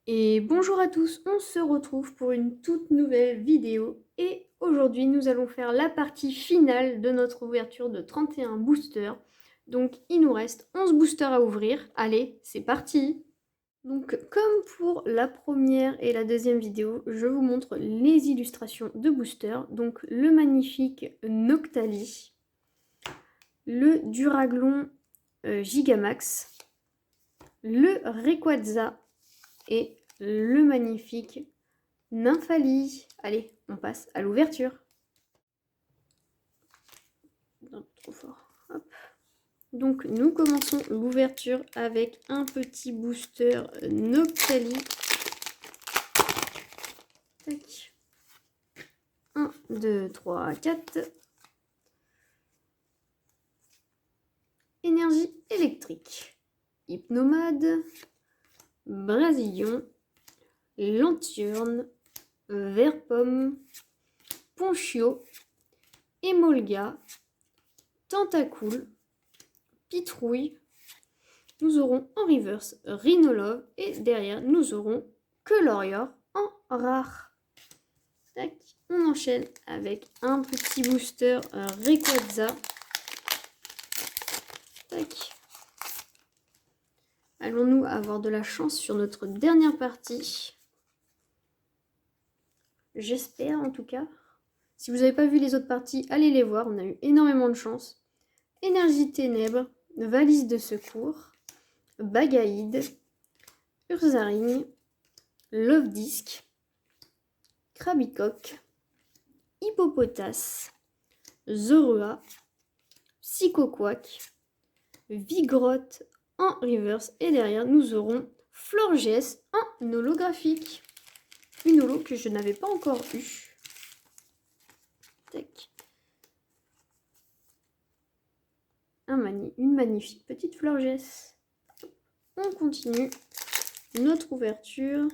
Et bonjour à tous, on se retrouve pour une toute nouvelle vidéo et aujourd'hui nous allons faire la partie finale de notre ouverture de 31 boosters. Donc il nous reste 11 boosters à ouvrir, allez c'est parti. Donc comme pour la première et la deuxième vidéo, je vous montre les illustrations de boosters. Donc le magnifique Noctali, le Duraglon Gigamax, le Rayquaza et le magnifique Nymphali. Allez, on passe à l'ouverture. Trop fort. Hop. Donc nous commençons l'ouverture avec un petit booster Noctali. Tac. 1, 2, 3, 4. Énergie électrique. Hypnomade. Brasillon. Lanturne. Vert-pomme. Ponchio. Emolga. Tentacool. Pitrouille. Nous aurons en reverse Rhinolove et derrière nous aurons Colorior en rare. Tac. On enchaîne avec un petit booster Rayquaza. Tac. Allons-nous avoir de la chance sur notre dernière partie? J'espère en tout cas. Si vous n'avez pas vu les autres parties, allez les voir. On a eu énormément de chance. Énergie ténèbres, valise de secours, Bagaïde, Ursaring, Love Disc, Krabicoque, Hippopotas, Zorua, Psychoquack, Vigrotte en reverse et derrière nous aurons Florges en holographique. Une holo que je n'avais pas encore eue. Tac. Une magnifique petite Florges. On continue notre ouverture.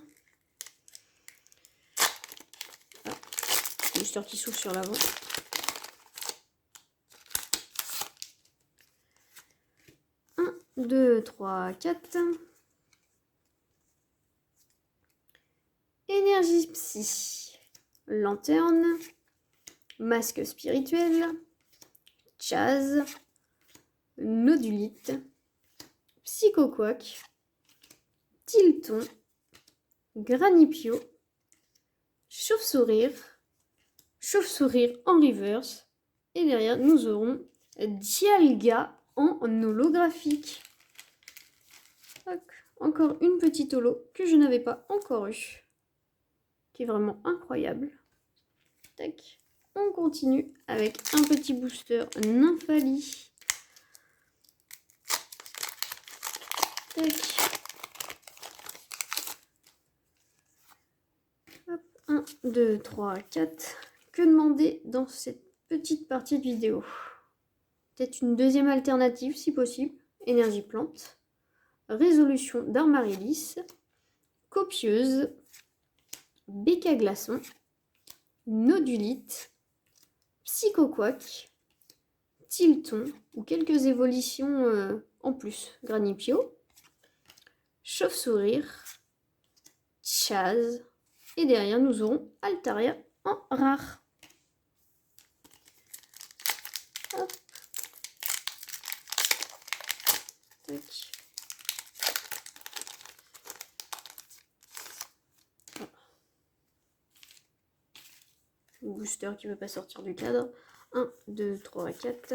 Ah, booster qui s'ouvre sur l'avant. Un, 2, 3, 4. Énergie psy. Lanterne. Masque spirituel. Chaz. Nodulite. Psychoquack. Tilton. Granipio. Chauve-sourire. Chauve-sourire en reverse. Et derrière, nous aurons Dialga en holographique. Encore une petite holo que je n'avais pas encore eue. Qui est vraiment incroyable. Tac. On continue avec un petit booster Nymphali. Tac. Hop. 1, 2, 3, 4. Que demander dans cette petite partie de vidéo? Peut-être une deuxième alternative si possible. Énergie plante. Résolution d'Armarillis. Copieuse. Béca glaçon. Nodulite. Psychoquack. Tilton ou quelques évolutions en plus. Granipio. Chauve-sourire. Chaz. Et derrière nous aurons Altaria en rare. Hop. Tac. Le booster qui ne veut pas sortir du cadre. 1, 2, 3, 4.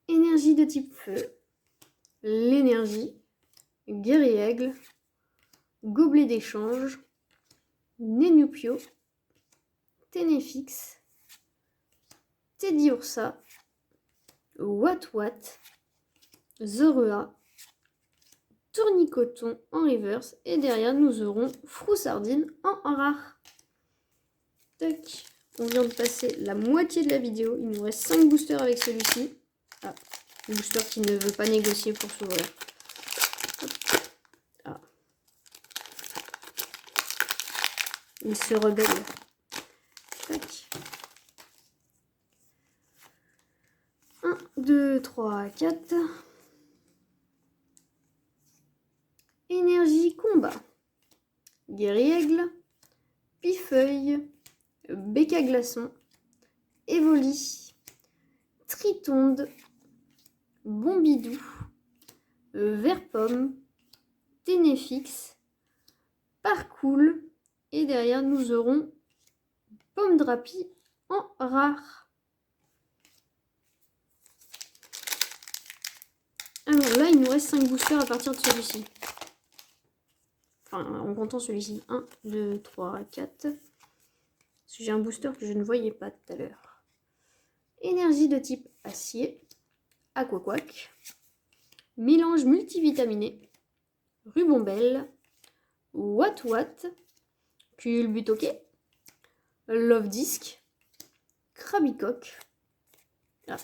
Énergie de type feu. L'énergie. Guerriègle. Gobelet d'échange. Nenupio. Ténéfix. Teddiursa. Wat. Zorua. Tournicoton en reverse. Et derrière, nous aurons Froussardine en rare. Tac. On vient de passer la moitié de la vidéo. Il nous reste 5 boosters avec celui-ci. Ah, le booster qui ne veut pas négocier pour s'ouvrir. Ah. Il se rebelle. Tac. 1, 2, 3, 4. Combat, Guéri-Aigle, Pifeuille, Béca Glaçon, Evoli, Tritonde, Bombidou, Vert-Pomme, Ténéfix, Parcoul, et derrière nous aurons Pomme Drapi en rare. Alors là, il nous reste 5 boosters à partir de celui-ci. Enfin, en comptant celui-ci. 1, 2, 3, 4. Parce que j'ai un booster que je ne voyais pas tout à l'heure. Énergie de type acier. Aquaquac. Mélange multivitaminé. Rubombelle. Watt Watt. Culbutoquet. Love Disc. Krabicoque. Ah.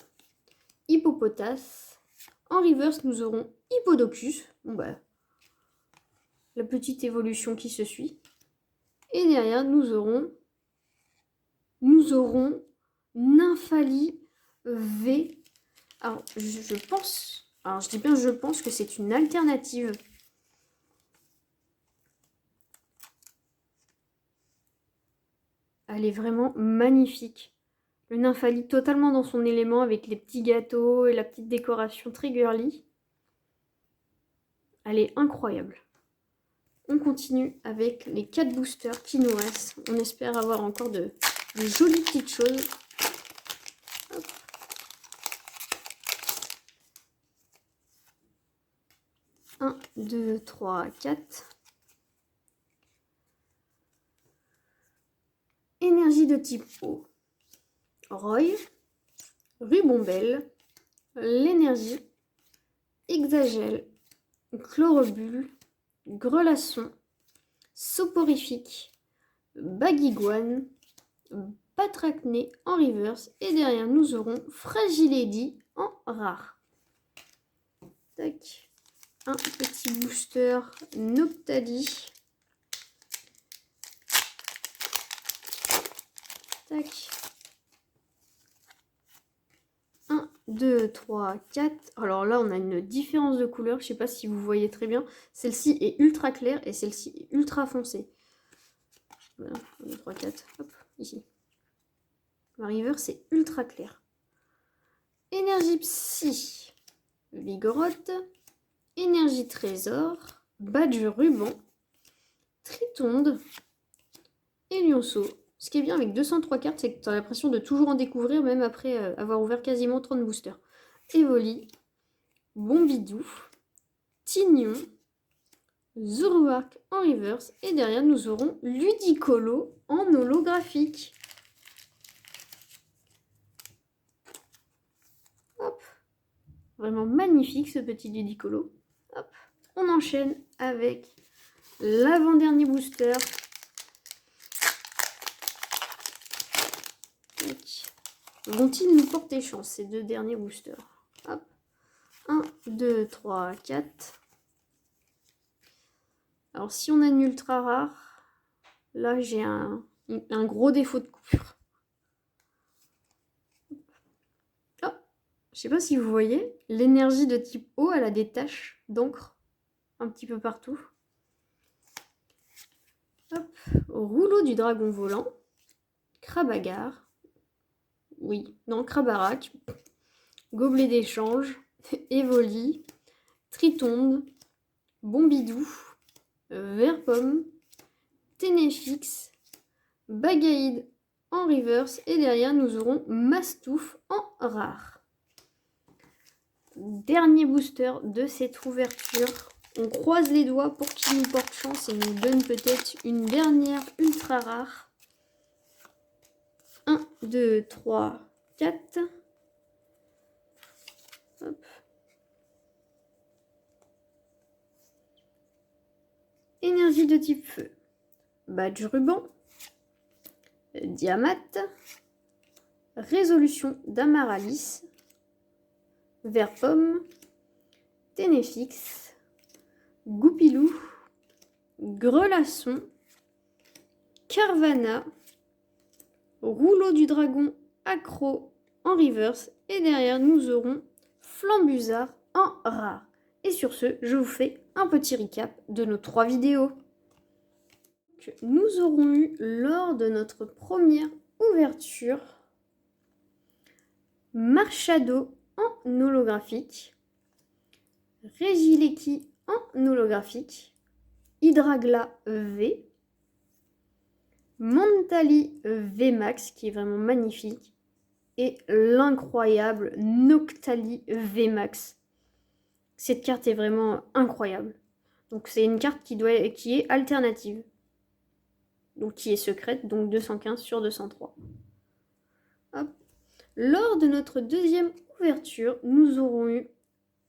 Hippopotas. En reverse, nous aurons Hippodocus. Bon bah, la petite évolution qui se suit. Et derrière, nous aurons Nymphali V. Alors, je pense... Alors, je dis bien je pense que c'est une alternative. Elle est vraiment magnifique. Le Nymphali totalement dans son élément avec les petits gâteaux et la petite décoration très girly. Elle est incroyable. On continue avec les 4 boosters qui nous restent. On espère avoir encore de jolies petites choses. Hop. Un, 2, 3, 4. Énergie de type eau. Roy, Rubombelle, l'énergie, Hexagel, Chlorobule, Grelasson, Soporifique, Baguiguane, Patracné en reverse. Et derrière, nous aurons Fragilady en rare. Tac. Un petit booster Noctali. Tac. 1, 2, 3, 4. Alors là, on a une différence de couleur. Je ne sais pas si vous voyez très bien. Celle-ci est ultra claire et celle-ci est ultra foncée. Voilà, 1, 2, 3, 4. Hop, ici. Ma river, c'est ultra clair. Énergie Psy. Vigorotte. Énergie Trésor. Badge Ruban. Tritonde. Et Lionceau. Ce qui est bien avec 203 cartes, c'est que tu as l'impression de toujours en découvrir, même après avoir ouvert quasiment 30 boosters. Evoli, Bombidou, Tignon, Zoroark en reverse. Et derrière, nous aurons Ludicolo en holographique. Hop. Vraiment magnifique ce petit Ludicolo. Hop. On enchaîne avec l'avant-dernier booster. Vont-ils nous porter chance, ces 2 derniers boosters? Hop. 1, 2, 3, 4. Alors, si on a une ultra rare, là, j'ai un gros défaut de coupure. Oh, je sais pas si vous voyez, l'énergie de type eau, elle a des taches d'encre un petit peu partout. Hop. Rouleau du dragon volant. Crabagar. Oui, non, Crabarac, Gobelet d'échange, Evoli, Tritonde, Bombidou, Vert-Pomme, Ténéfix, Bagaïde en reverse. Et derrière, nous aurons Mastouf en rare. Dernier booster de cette ouverture. On croise les doigts pour qu'il nous porte chance et nous donne peut-être une dernière ultra rare. 1, 2, 3, 4. Hop. Énergie de type feu. Badge ruban. Diamat. Résolution d'Amaralis. Vert-Pomme. Ténéfix. Goupilou. Grelasson. Carvana. Rouleau du dragon accro en reverse. Et derrière, nous aurons Flambuzard en rare. Et sur ce, je vous fais un petit recap de nos 3 vidéos que nous aurons eu lors de notre première ouverture. Marshado en holographique, Regieleki en holographique, Hydragla V, Montali VMAX qui est vraiment magnifique et l'incroyable Noctali VMAX. Cette carte est vraiment incroyable. Donc c'est une carte qui est alternative. Donc qui est secrète, donc 215 sur 203. Hop. Lors de notre deuxième ouverture, nous aurons eu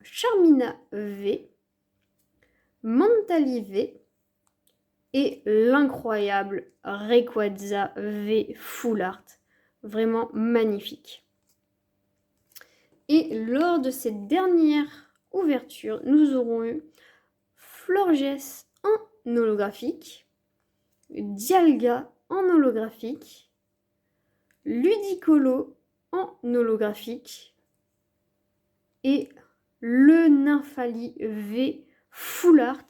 Charmina V, Montali V et l'incroyable Rayquaza V Full Art. Vraiment magnifique. Et lors de cette dernière ouverture, nous aurons eu Florges en holographique, Dialga en holographique, Ludicolo en holographique et le Nymphali V Full Art.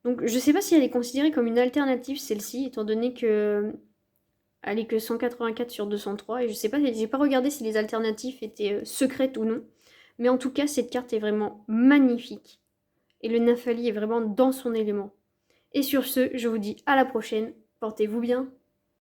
Donc je sais pas si elle est considérée comme une alternative celle-ci, étant donné que elle est que 184 sur 203 et je sais pas, j'ai pas regardé si les alternatives étaient secrètes ou non. Mais en tout cas, cette carte est vraiment magnifique. Et le Nymphali est vraiment dans son élément. Et sur ce, je vous dis à la prochaine. Portez-vous bien.